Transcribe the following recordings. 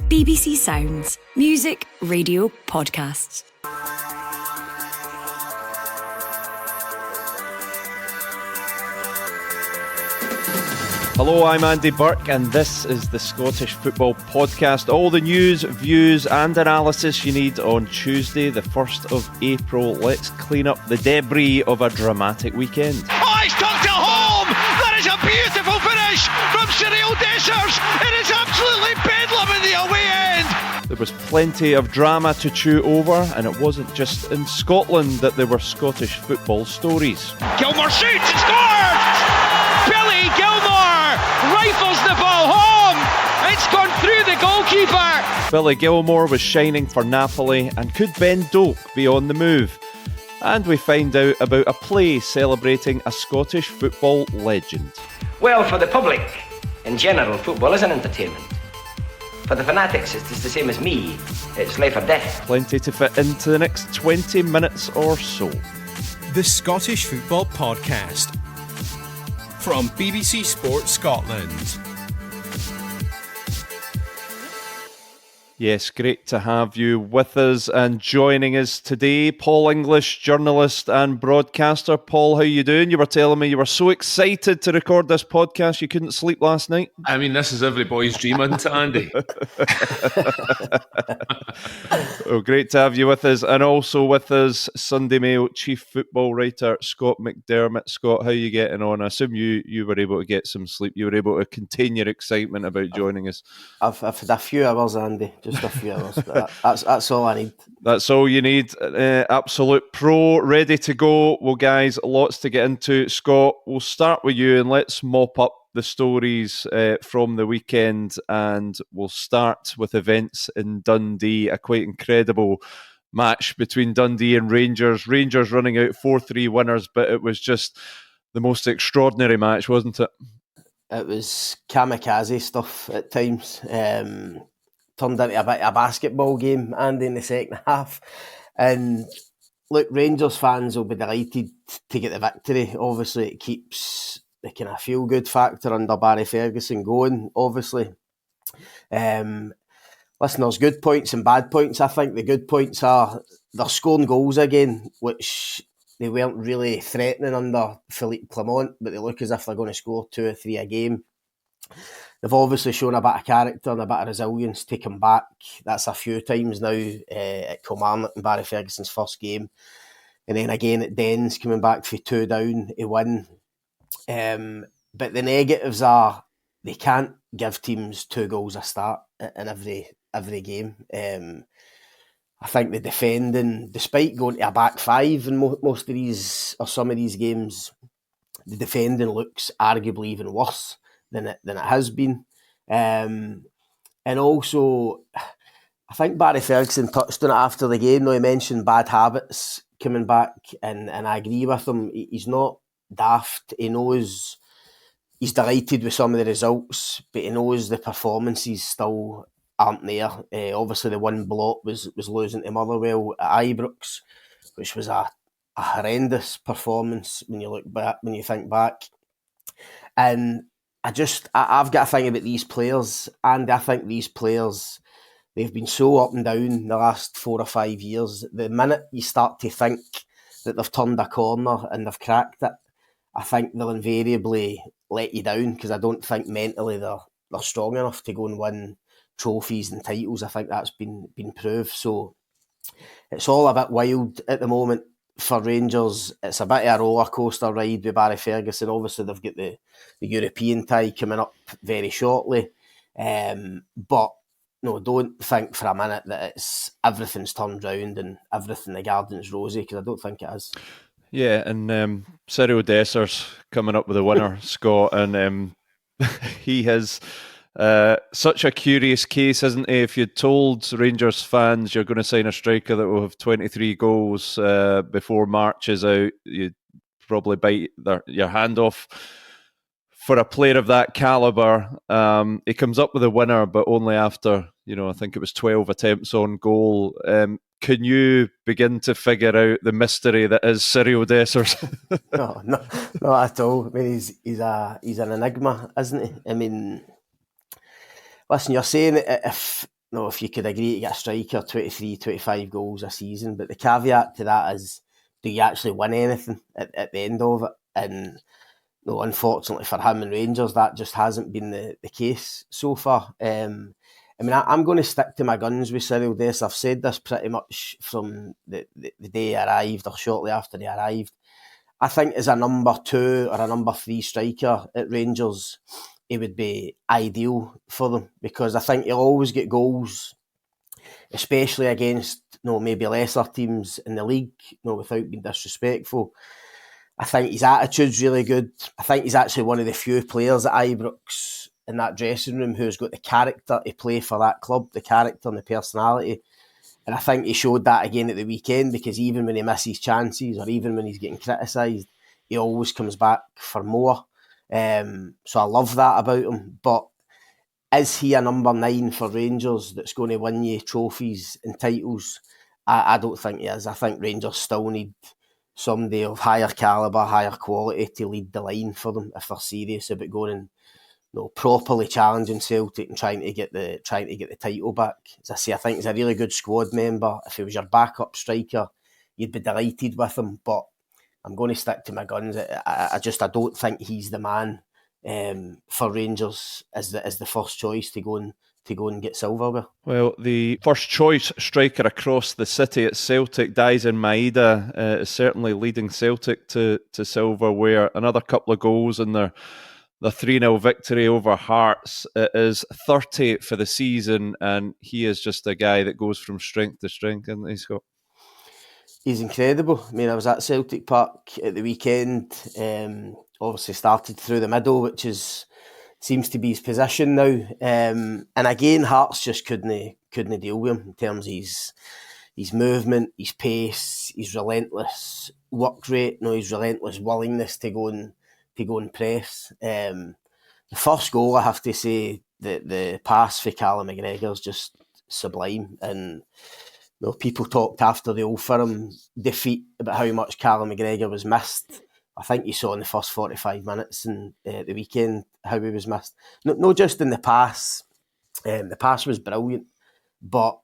BBC Sounds. Music, radio, podcasts. Hello, I'm Andy Burke and this is the Scottish Football Podcast. All the news, views and analysis you need on Tuesday the 1st of April. Let's clean up the debris of a dramatic weekend. Oh, he's tucked it home! That is a beautiful finish from Cyril Dessers! It is absolutely bedlam in the away end! There was plenty of drama to chew over, and it wasn't just in Scotland that there were Scottish football stories. Gilmour shoots and scores! Billy Gilmour rifles the ball home! It's gone through the goalkeeper! Billy Gilmour was shining for Napoli, and could Ben Doak be on the move? And we find out about a play celebrating a Scottish football legend. Well, for the public, in general, football is an entertainment. For the fanatics, it's just the same as me. It's life or death. Plenty to fit into the next 20 minutes or so. The Scottish Football Podcast from BBC Sports Scotland. Yes, great to have you with us, and joining us today, Paul English, journalist and broadcaster. Paul, how you doing? You were telling me you were so excited to record this podcast you couldn't sleep last night. I mean, this is every boy's dream, isn't it, Andy? Oh, great to have you with us. And also with us, Sunday Mail chief football writer Scott McDermott. Scott, how are you getting on? I assume you were able to get some sleep. You were able to contain your excitement about joining us. I've had a few hours, Andy. Just a few hours. But that's all I need. That's all you need. Absolute pro, ready to go. Well, guys, lots to get into. Scott, we'll start with you and let's mop up the stories from the weekend, and we'll start with events in Dundee. A quite incredible match between Dundee and Rangers. Rangers running out 4-3 winners, but it was just the most extraordinary match, wasn't it? It was kamikaze stuff at times. Turned into a bit of a basketball game, Andy, in the second half. And look, Rangers fans will be delighted to get the victory. Obviously, it keeps the kind of feel-good factor under Barry Ferguson going, obviously. Listen, there's good points and bad points. I think the good points are they're scoring goals again, which they weren't really threatening under Philippe Clement, but they look as if they're going to score 2 or 3 a game. They've obviously shown a bit of character and a bit of resilience to come back. That's a few times now at Kilmarnock in Barry Ferguson's first game. And then again at Dens, coming back for 2 down to win. But the negatives are they can't give teams 2 goals a start in every game. I think the defending, despite going to a back 5 in most of these, or some of these games, the defending looks arguably even worse than it has been. And also, I think Barry Ferguson touched on it after the game. He mentioned bad habits coming back, and I agree with him. He's not daft. He knows he's delighted with some of the results, but he knows the performances still aren't there. Obviously, the one blot was losing to Motherwell at Ibrox, which was a horrendous performance when you think back. And I've got a thing about these players, and I think these players, they've been so up and down the last 4 or 5 years. The minute you start to think that they've turned a corner and they've cracked it, I think they'll invariably let you down, because I don't think mentally they're strong enough to go and win trophies and titles. I think that's been proved. So it's all a bit wild at the moment for Rangers. It's a bit of a roller coaster ride with Barry Ferguson. Obviously, they've got the European tie coming up very shortly. But no, don't think for a minute that everything's turned round and everything the garden's rosy, because I don't think it is. Yeah, and Cyril Dessers coming up with a winner, Scott, and he has such a curious case, isn't he? If you'd told Rangers fans you're going to sign a striker that will have 23 goals before March is out, you'd probably bite your hand off. For a player of that calibre, he comes up with a winner, but only after, I think it was 12 attempts on goal. Can you begin to figure out the mystery that is Cyril Dessers? No, not at all. I mean, he's an enigma, isn't he? I mean, listen, you're saying if if you could agree to get a striker 23, 25 goals a season, but the caveat to that is, do you actually win anything at the end of it? And unfortunately for him and Rangers, that just hasn't been the case so far. I'm going to stick to my guns with Cyril Dessers. I've said this pretty much from the day he arrived or shortly after he arrived. I think as a number 2 or a number 3 striker at Rangers, he would be ideal for them, because I think he'll always get goals, especially against maybe lesser teams in the league, without being disrespectful. I think his attitude's really good. I think he's actually one of the few players at Ibrox in that dressing room who's got the character to play for that club, the character and the personality. And I think he showed that again at the weekend, because even when he misses chances or even when he's getting criticised, he always comes back for more. So I love that about him. But is he a number 9 for Rangers that's going to win you trophies and titles? I don't think he is. I think Rangers still need somebody of higher calibre, higher quality to lead the line for them if they're serious about going and properly challenging Celtic and trying to get the title back. As I say, I think he's a really good squad member. If he was your backup striker, you'd be delighted with him. But I'm going to stick to my guns. I don't think he's the man for Rangers as the first choice to go and get silverware. Well, the first choice striker across the city at Celtic, Daisen Maeda, is certainly leading Celtic to silverware. Another couple of goals in the 3-0 victory over Hearts. It is 30 for the season, and he is just a guy that goes from strength to strength, isn't he, Scott? He's incredible. I mean, I was at Celtic Park at the weekend. Obviously started through the middle, which seems to be his position now. And again, Hearts just couldn't deal with him in terms of his movement, his pace, his relentless work rate, his relentless willingness to go and press. The first goal, I have to say, the pass for Callum McGregor is just sublime. And people talked after the Old Firm defeat about how much Callum McGregor was missed. I think you saw in the first 45 minutes in the weekend how he was missed. Not just in the pass. The pass was brilliant, but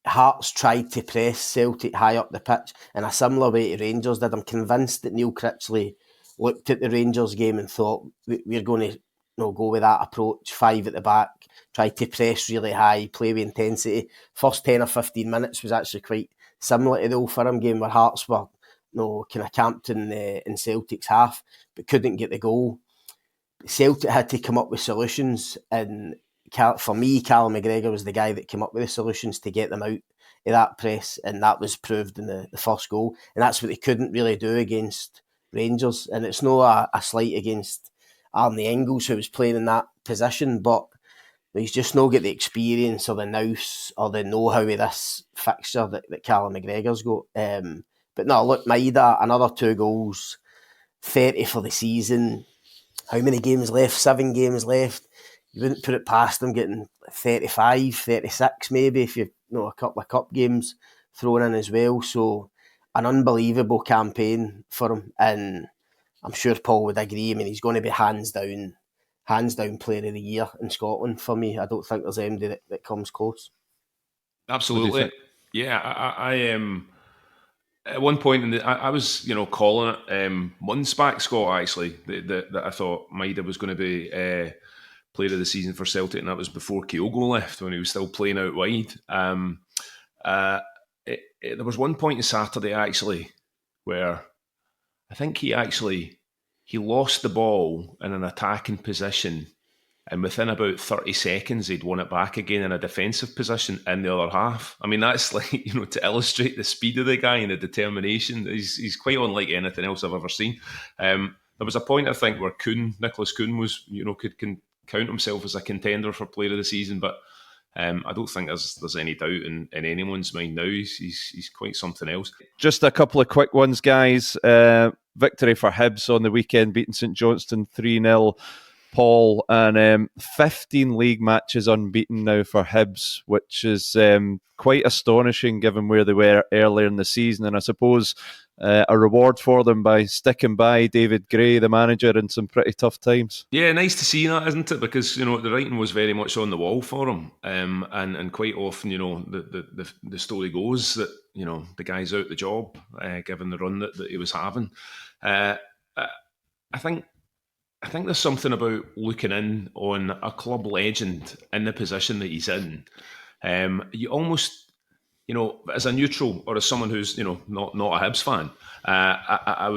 Hearts tried to press Celtic high up the pitch in a similar way to Rangers did. I'm convinced that Neil Critchley looked at the Rangers game and thought, we're going to go with that approach, 5 at the back, try to press really high, play with intensity. First 10 or 15 minutes was actually quite similar to the Old Firm game, where Hearts were kind of camped in Celtic's half, but couldn't get the goal. Celtic had to come up with solutions, and for me, Callum McGregor was the guy that came up with the solutions to get them out of that press, and that was proved in the first goal. And that's what they couldn't really do against Rangers. And it's no a slight against Arnie Engels, who was playing in that position, but he's just not got the experience or the nous or the know-how of this fixture that Callum McGregor's got. But no, look, Maeda, another 2 goals, 30 for the season. How many games left? 7 games left. You wouldn't put it past him getting 35, 36 maybe, if you a couple of cup games thrown in as well. So an unbelievable campaign for him, and I'm sure Paul would agree. I mean, he's going to be hands down player of the year in Scotland for me. I don't think there's anybody that comes close. Absolutely. Yeah, I am. At one point, I was calling it months back, Scott, actually, that I thought Maeda was going to be player of the season for Celtic, and that was before Kyogo left, when he was still playing out wide. There was one point on Saturday, actually, where I think he lost the ball in an attacking position, and within about 30 seconds, he'd won it back again in a defensive position in the other half. I mean, that's like, to illustrate the speed of the guy and the determination. He's quite unlike anything else I've ever seen. There was a point, I think, where Nicholas Kuhn was, could count himself as a contender for player of the season, but I don't think there's any doubt in anyone's mind now. He's quite something else. Just a couple of quick ones, guys. Victory for Hibs on the weekend, beating St Johnstone 3-0. Paul, and 15 league matches unbeaten now for Hibs, which is quite astonishing given where they were earlier in the season. And I suppose a reward for them by sticking by David Gray, the manager, in some pretty tough times. Yeah, nice to see that, isn't it? Because the writing was very much on the wall for him, and quite often, the story goes that the guy's out the job, given the run that he was having. I think there's something about looking in on a club legend in the position that he's in. You almost, as a neutral or as someone who's not a Hibs fan, I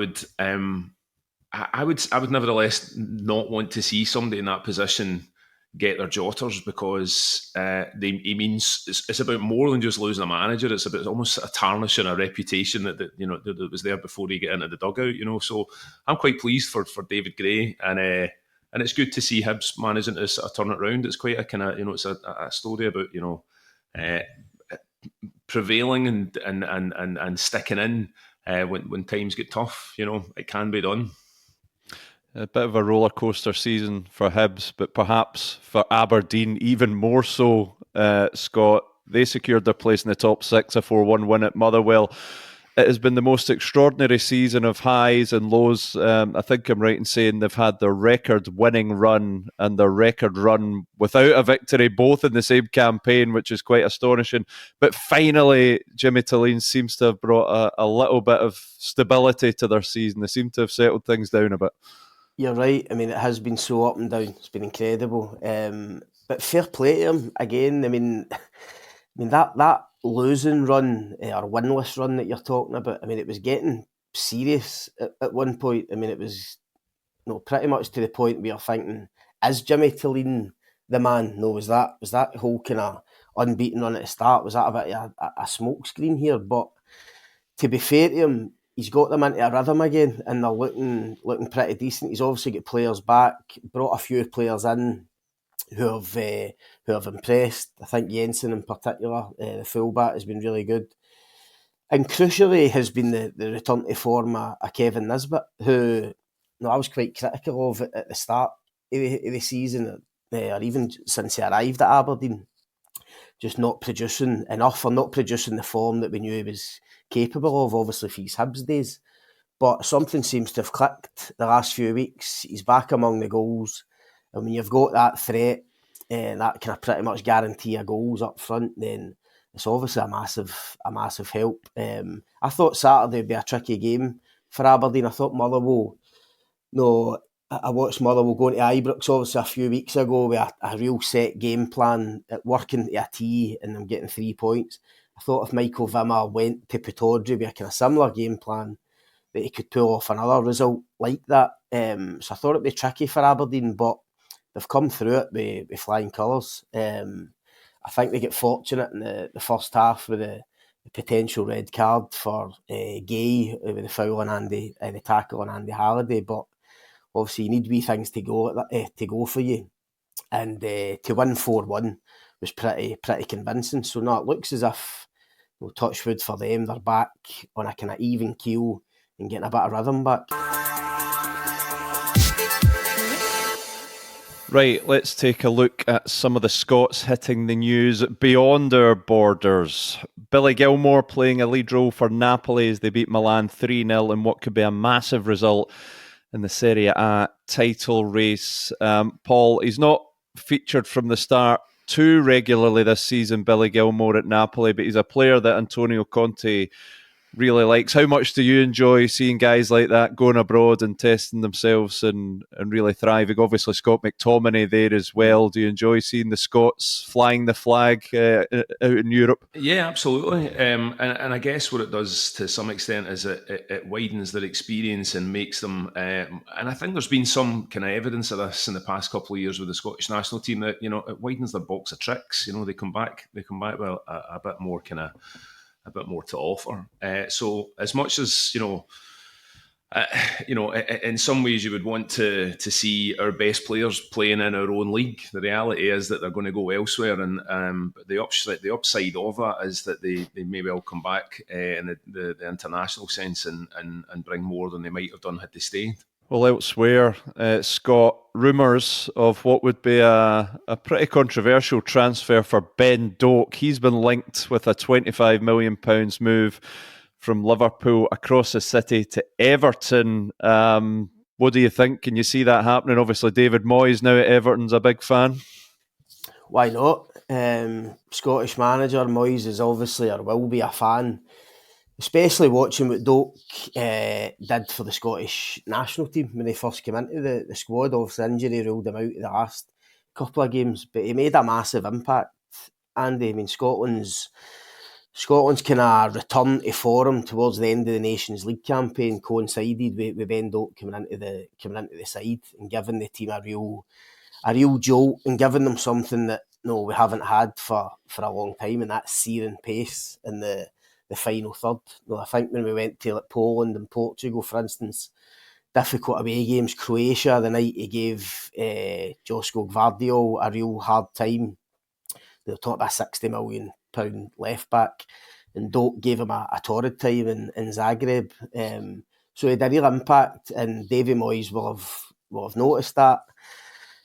would nevertheless not want to see somebody in that position get their jotters, because it means it's about more than just losing a manager. It's about almost a tarnishing a reputation that was there before he got into the dugout. So I'm quite pleased for David Gray, and it's good to see Hibs managing to sort of turn it around. It's quite a kind of it's a story about prevailing and sticking in when times get tough. It can be done. A bit of a roller coaster season for Hibs, but perhaps for Aberdeen even more so. Scott, they secured their place in the top six, a 4-1 win at Motherwell. It has been the most extraordinary season of highs and lows. I think I'm right in saying they've had their record winning run and their record run without a victory, both in the same campaign, which is quite astonishing. But finally, Jimmy Tillene seems to have brought a little bit of stability to their season. They seem to have settled things down a bit. You're right. I mean, it has been so up and down. It's been incredible. But fair play to him again. I mean that losing run or winless run that you're talking about. I mean, it was getting serious at one point. I mean, it was pretty much to the point where you're thinking, is Jimmy Tillene the man? No, was that whole kind of unbeaten run at the start? Was that a bit of a smoke screen here? But to be fair to him, he's got them into a rhythm again, and they're looking pretty decent. He's obviously got players back, brought a few players in who have impressed. I think Jensen in particular, the fullback, has been really good. And crucially has been the return to form of Kevin Nisbet, who I was quite critical of at the start of the season, or even since he arrived at Aberdeen, just not producing enough, or not producing the form that we knew he was capable of, obviously for his Hibs days. But something seems to have clicked the last few weeks. He's back among the goals, and when you've got that threat that can pretty much guarantee a goals up front, then it's obviously a massive help. I thought Saturday would be a tricky game for Aberdeen. I thought Motherwell, I watched Motherwell going to Ibrox obviously a few weeks ago with a real set game plan, working to a T and them getting 3 points. I thought if Michael Vimmer went to Pittodrie with a kind of similar game plan, that he could pull off another result like that. So I thought it'd be tricky for Aberdeen, but they've come through it with flying colours. I think they get fortunate in the first half with the potential red card for Gay with the foul on Andy, the tackle on Andy Halliday. But obviously you need wee things to go for you, and to win 4-1 was pretty convincing. So it looks as if, touch wood for them, they're back on a kind of even keel and getting a bit of rhythm back. Right, let's take a look at some of the Scots hitting the news beyond our borders. Billy Gilmour playing a lead role for Napoli as they beat Milan 3-0 in what could be a massive result in the Serie A title race. Paul, he's not featured from the start too regularly this season, Billy Gilmour at Napoli, but he's a player that Antonio Conte really likes. How much do you enjoy seeing guys like that going abroad and testing themselves and really thriving? Obviously, Scott McTominay there as well. Do you enjoy seeing the Scots flying the flag out in Europe? Yeah, absolutely. And I guess what it does to some extent is it widens their experience and makes them. And I think there's been some kind of evidence of this in the past couple of years with the Scottish national team that it widens their box of tricks. They come back with a bit more a bit more to offer. So as much as in some ways you would want to see our best players playing in our own league, the reality is that they're going to go elsewhere, and the upside of that is that they may well come back in the international sense and bring more than they might have done had they stayed. Well, elsewhere, Scott, rumours of what would be a pretty controversial transfer for Ben Doak. He's been linked with a £25 million move from Liverpool across the city to Everton. What do you think? Can you see that happening? Obviously, David Moyes now at Everton's a big fan. Why not? Scottish manager Moyes is obviously or will be a fan, especially watching what Doak did for the Scottish national team when he first came into the squad. Obviously, injury ruled him out of the last couple of games, but he made a massive impact. Andy, I mean, Scotland's kind of return to form towards the end of the Nations League campaign coincided with Ben Doak coming into the side and giving the team a real jolt and giving them something that we haven't had for a long time, and that's searing pace in the final third. I think when we went to like Poland and Portugal, for instance, difficult away games, Croatia, the night he gave Josko Gvardiol a real hard time. They were talking about a £60 million left back, and Doak gave him a torrid time in Zagreb. So he had a real impact, and Davy Moyes will have noticed that.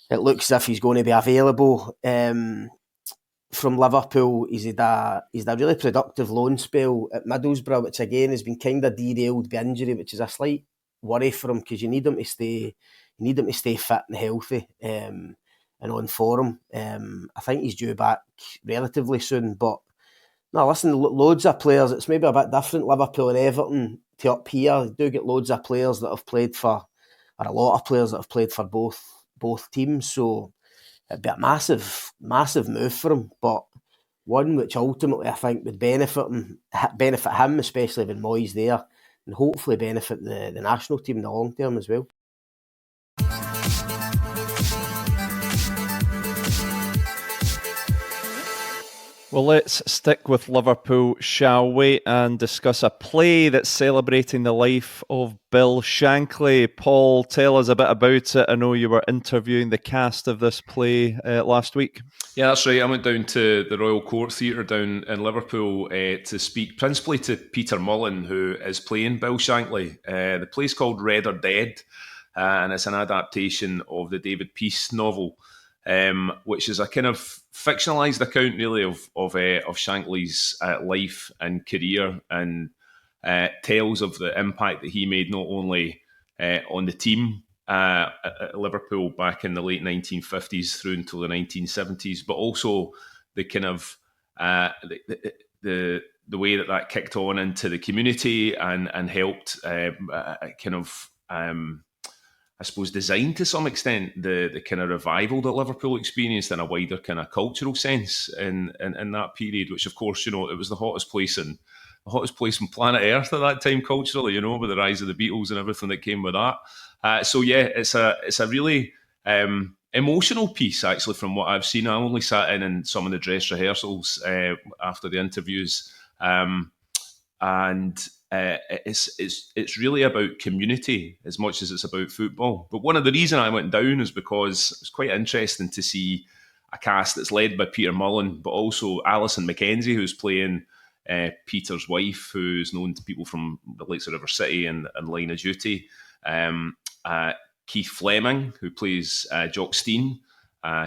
It looks as if he's going to be available from Liverpool. He's had a really productive loan spell at Middlesbrough, which again has been kind of derailed by injury, which is a slight worry for him because you need him to stay fit and healthy and on form. I think he's due back relatively soon. But no, listen, loads of players. It's maybe a bit different, Liverpool and Everton to up here. You do get loads of players that have played for, or a lot of players that have played for both teams. So it'd be a massive move for him, but one which ultimately I think would benefit him, especially when Moyes there, and hopefully benefit the national team in the long term as well. Well, let's stick with Liverpool, shall we, and discuss a play that's celebrating the life of Bill Shankly. Paul, tell us a bit about it. I know you were interviewing the cast of this play last week. Yeah, that's right. I went down to the Royal Court Theatre down in Liverpool to speak principally to Peter Mullen, who is playing Bill Shankly. The play's called Red or Dead, and it's an adaptation of the David Peace novel, which is a kind of fictionalised account, really, of Shankly's life and career, and tells of the impact that he made not only on the team at Liverpool back in the late 1950s through until the 1970s, but also the kind of the way that kicked on into the community and helped I suppose, designed to some extent the kind of revival that Liverpool experienced in a wider kind of cultural sense in that period, which of course, it was the hottest place on planet Earth at that time culturally, with the rise of the Beatles and everything that came with that. So yeah, it's a really emotional piece, actually, from what I've seen. I only sat in some of the dress rehearsals after the interviews, and it's really about community as much as it's about football. But one of the reasons I went down is because it's quite interesting to see a cast that's led by Peter Mullen, but also Alison Mackenzie, who's playing Peter's wife, who's known to people from the likes of River City and Line of Duty. Keith Fleming, who plays Jock Stein.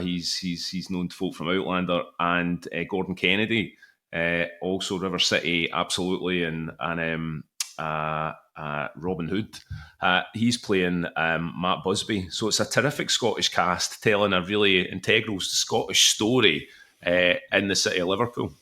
He's known to folk from Outlander, and Gordon Kennedy, also River City, absolutely, and Robin Hood. He's playing Matt Busby. So it's a terrific Scottish cast telling a really integral Scottish story in the city of Liverpool.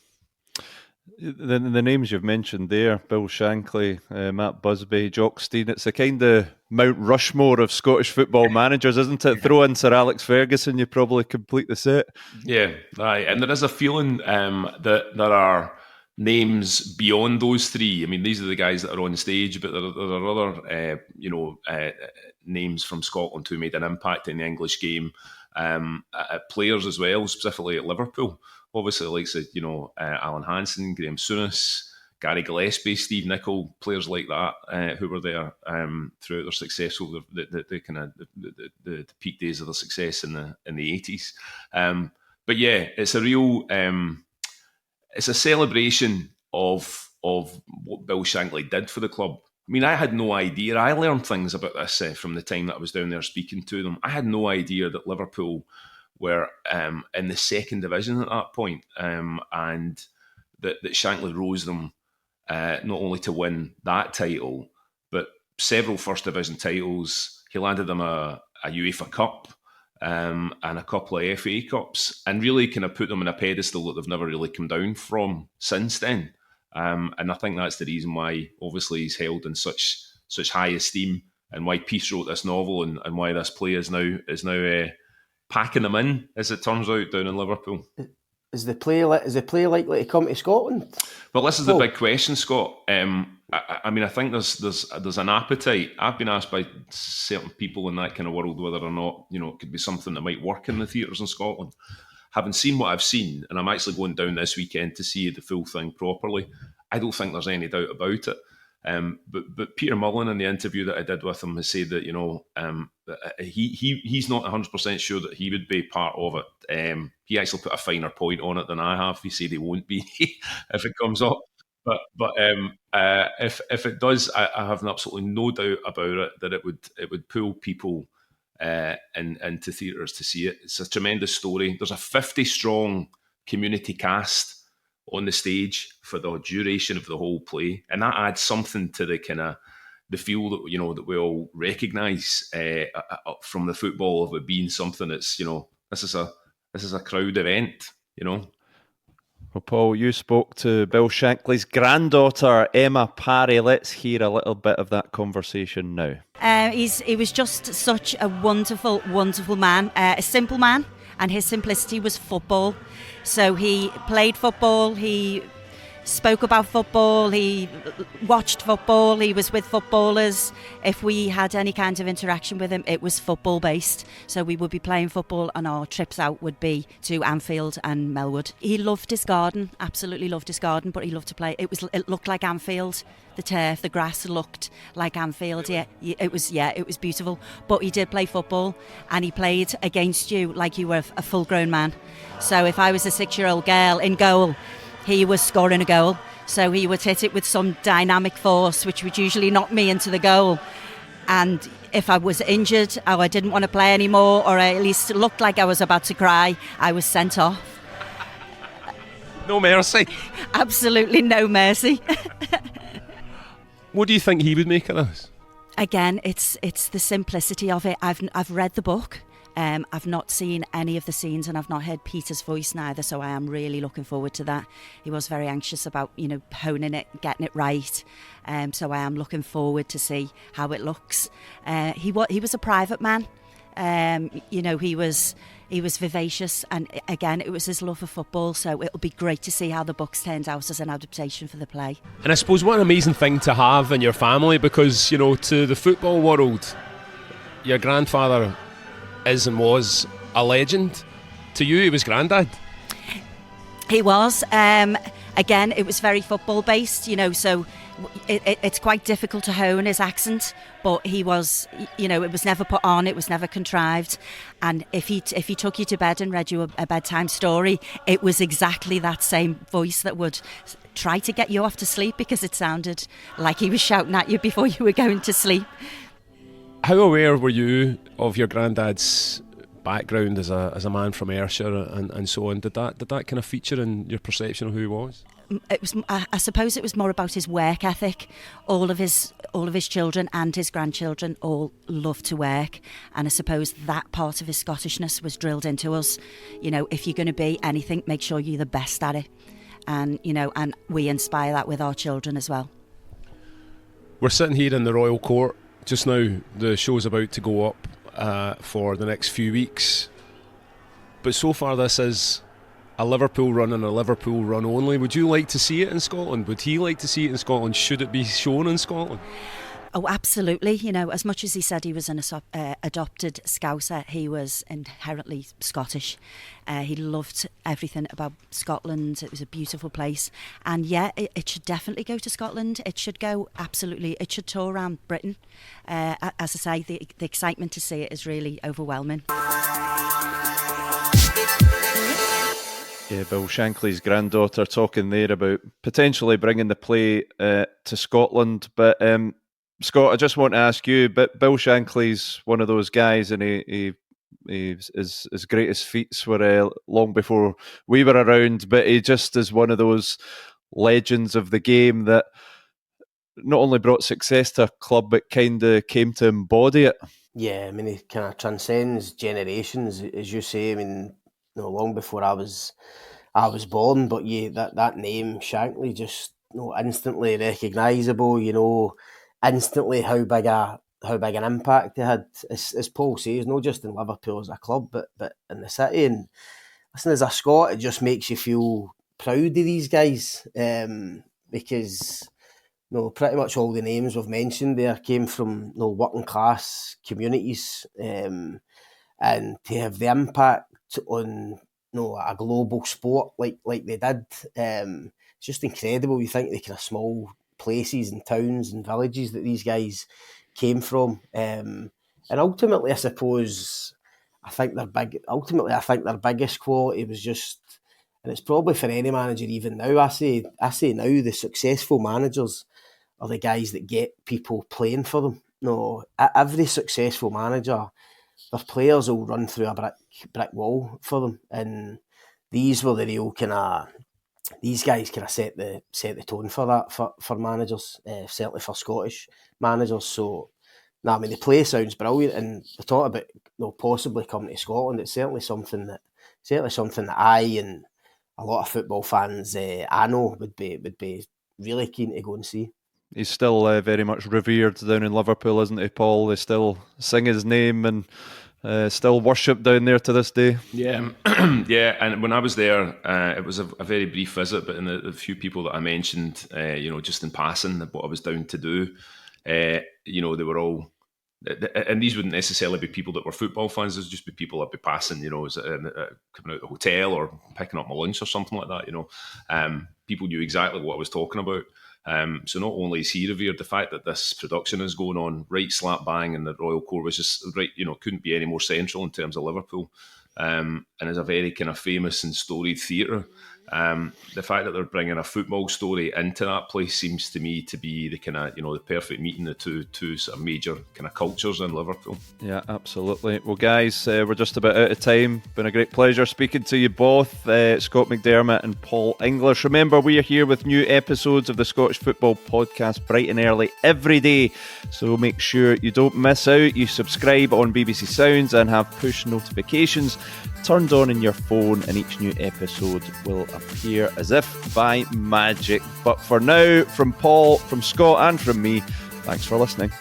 The names you've mentioned there, Bill Shankly, Matt Busby, Jock Stein, it's a kind of Mount Rushmore of Scottish football managers, isn't it? Throw in Sir Alex Ferguson, you probably complete the set. Yeah, right. And there is a feeling that there are names beyond those three. I mean, these are the guys that are on stage, but there are other, names from Scotland who made an impact in the English game, players as well, specifically at Liverpool. Obviously, like Alan Hansen, Graham Souness, Gary Gillespie, Steve Nicol, players like that who were there throughout their success over the peak days of their success in the 80s. But yeah, it's a real it's a celebration of what Bill Shankly did for the club. mean, I had no idea. I learned things about this from the time that I was down there speaking to them. I had no idea that Liverpool were in the second division at that point, and that Shankly rose them not only to win that title, but several first division titles. He landed them a UEFA Cup and a couple of FA Cups, and really kind of put them on a pedestal that they've never really come down from since then. And I think that's the reason why, obviously, he's held in such high esteem, and why Peace wrote this novel, and why this play is now packing them in, as it turns out, down in Liverpool. Is the play likely to come to Scotland? Well, this is the big question, Scott. I mean, I think there's an appetite. I've been asked by certain people in that kind of world whether or not, it could be something that might work in the theatres in Scotland. Having seen what I've seen, and I'm actually going down this weekend to see the full thing properly, I don't think there's any doubt about it. But Peter Mullen, in the interview that I did with him, has said that he's not 100% sure that he would be part of it. He actually put a finer point on it than I have. He said he won't be if it comes up. But if it does, I have absolutely no doubt about it that it would pull people into theatres to see it. It's a tremendous story. There's a 50-strong community cast on the stage for the duration of the whole play, and that adds something to the kind of the feel that that we all recognise from the football of it being something that's this is a crowd event. Well, Paul, you spoke to Bill Shankly's granddaughter, Emma Parry. Let's hear a little bit of that conversation now. He was just such a wonderful, wonderful man, a simple man, and his simplicity was football. So he played football, he spoke about football, he watched football, he was with footballers. If we had any kind of interaction with him, it was football based. So we would be playing football, and our trips out would be to Anfield and Melwood. He loved his garden, absolutely loved his garden, but he loved to play. It looked like Anfield. The turf, the grass looked like Anfield. Yeah, it was beautiful. But he did play football, and he played against you like you were a full-grown man. So if I was a 6-year-old girl in goal, he was scoring a goal. So he would hit it with some dynamic force, which would usually knock me into the goal. And if I was injured, or I didn't want to play anymore, or I at least looked like I was about to cry, I was sent off. No mercy. Absolutely no mercy. What do you think he would make of this? Again, it's the simplicity of it. I've read the book. I've not seen any of the scenes, and I've not heard Peter's voice neither, so I am really looking forward to that. He was very anxious about, honing it, getting it right. So I am looking forward to see how it looks. He was a private man. He was vivacious, and again, it was his love of football, so it'll be great to see how the book's turned out as an adaptation for the play. And I suppose what an amazing thing to have in your family, because, to the football world, your grandfather is and was a legend. To you, he was granddad. He was. Again, it was very football based, so it's quite difficult to hone his accent, but he was, it was never put on, it was never contrived. And if he took you to bed and read you a bedtime story, it was exactly that same voice that would try to get you off to sleep, because it sounded like he was shouting at you before you were going to sleep. How aware were you of your granddad's background as a man from Ayrshire and so on? Did that kind of feature in your perception of who he was? It was. I suppose it was more about his work ethic. All of his children and his grandchildren all love to work, and I suppose that part of his Scottishness was drilled into us. If you're going to be anything, make sure you're the best at it, and and we inspire that with our children as well. We're sitting here in the Royal Court just now. The show's about to go up for the next few weeks, but so far this is a Liverpool run and a Liverpool run only. Would you like to see it in Scotland? Would he like to see it in Scotland? Should it be shown in Scotland? Oh, absolutely. As much as he said he was an adopted Scouser, he was inherently Scottish. He loved everything about Scotland. It was a beautiful place. And yeah, it should definitely go to Scotland. It should go, absolutely. It should tour around Britain. As I say, the excitement to see it is really overwhelming. Yeah, Bill Shankly's granddaughter talking there about potentially bringing the play to Scotland. But Scott, I just want to ask you, but Bill Shankly's one of those guys, and his greatest feats were long before we were around, but he just is one of those legends of the game that not only brought success to a club, but kind of came to embody it. Yeah, I mean, he kind of transcends generations, as you say. I mean, long before I was born, but yeah, that name Shankly just instantly recognisable. Instantly how big an impact he had. As Paul says, not just in Liverpool as a club, but in the city. And listen, as a Scot, it just makes you feel proud of these guys, because pretty much all the names we've mentioned there came from working class communities, and to have the impact on a global sport like they did, it's just incredible. You think the kind of small places and towns and villages that these guys came from, and ultimately, I suppose, I think their biggest quality was just, and it's probably for any manager even now. I say now the successful managers are the guys that get people playing for them. Every successful manager, their players will run through a brick wall for them, and these were the real these guys kind of set the tone for that for managers, certainly for Scottish managers. So, I mean, the play sounds brilliant, and the thought about possibly coming to Scotland, it's certainly something that I and a lot of football fans I know would be really keen to go and see. He's still very much revered down in Liverpool, isn't he, Paul? They still sing his name and still worship down there to this day. Yeah, yeah. And when I was there, it was a very brief visit, but in the few people that I mentioned, just in passing, what I was down to do, they were all, and these wouldn't necessarily be people that were football fans. They'd just be people I'd be passing, coming out of the hotel or picking up my lunch or something like that. People knew exactly what I was talking about. So not only is he revered, the fact that this production is going on right slap bang and the Royal Court was just right, couldn't be any more central in terms of Liverpool, and is a very kind of famous and storied theatre. The fact that they're bringing a football story into that place seems to me to be the kind of the perfect meeting of two sort of major kind of cultures in Liverpool. Yeah, absolutely. Well, guys, we're just about out of time. Been a great pleasure speaking to you both, Scott McDermott and Paul English. Remember, we are here with new episodes of the Scottish Football Podcast bright and early every day, so make sure you don't miss out. You subscribe on BBC Sounds and have push notifications turned on in your phone, and each new episode will appear as if by magic. But for now, from Paul, from Scott and from me, thanks for listening.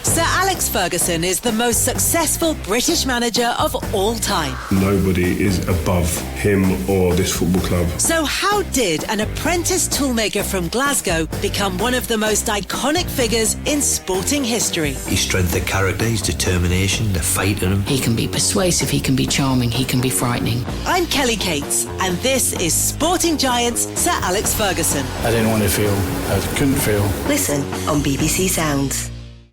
Sir Alex Ferguson is the most successful British manager of all time. Nobody is above him or this football club. So how did an apprentice toolmaker from Glasgow become one of the most iconic figures in sporting history? His strength of character, his determination, the fight in him. He can be persuasive, he can be charming, he can be frightening. I'm Kelly Cates, and this is Sporting Giants Sir Alex Ferguson. I didn't want to feel, I couldn't feel. Listen on BBC Sounds.